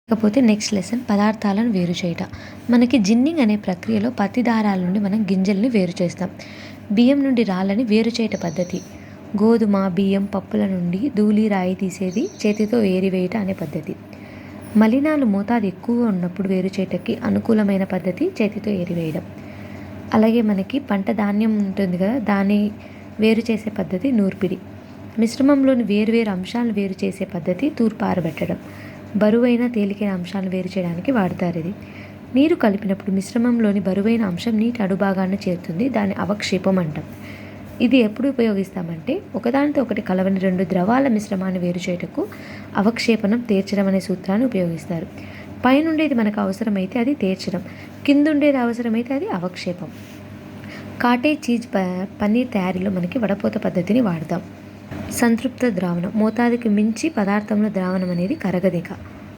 ఇకపోతే next lesson పదార్థాలను వేరు చేయట. మనకి జిన్నింగ్ అనే ప్రక్రియలో పత్తి దారాల నుండి మనం గింజల్ని వేరు చేస్తాం. బియ్యం నుండి రాళ్ళని వేరు చేయట పద్ధతి. గోధుమ, బియ్యం, పప్పుల నుండి ధూళి, రాయి తీసేది చేతితో ఏరివేయట అనే పద్ధతి. మలినాలు మోతాదు ఎక్కువగా ఉన్నప్పుడు వేరు చేయటకి అనుకూలమైన పద్ధతి చేతితో ఏరివేయడం. అలాగే మనకి పంట ధాన్యం ఉంటుంది కదా, దాన్ని వేరు చేసే పద్ధతి నూర్పిడి. మిశ్రమంలోని వేరువేరు అంశాలను వేరు చేసే పద్ధతి తూర్పు ఆరబెట్టడం. బరువైన తేలికైన అంశాలను వేరు చేయడానికి వాడతారు ఇది. నీరు కలిపినప్పుడు మిశ్రమంలోని బరువైన అంశం నీటి అడుభాగాన్ని చేరుతుంది, దాన్ని అవక్షేపం అంటాం. ఇది ఎప్పుడు ఉపయోగిస్తామంటే ఒకదానితో ఒకటి కలవని రెండు ద్రవాల మిశ్రమాన్ని వేరు చేయటకు అవక్షేపణం, తేర్చడం అనే సూత్రాన్ని ఉపయోగిస్తారు. పైనుండేది మనకు అవసరమైతే అది తేర్చడం, కిందుండేది అవసరమైతే అది అవక్షేపం. కాటేజ్ చీజ్ పన్నీర్ తయారీలో మనకి వడపోత పద్ధతిని వాడతాం. సంతృప్త ద్రావణం, మోతాదుకి మించి పదార్థంలో ద్రావణం అనేది కరగదిక.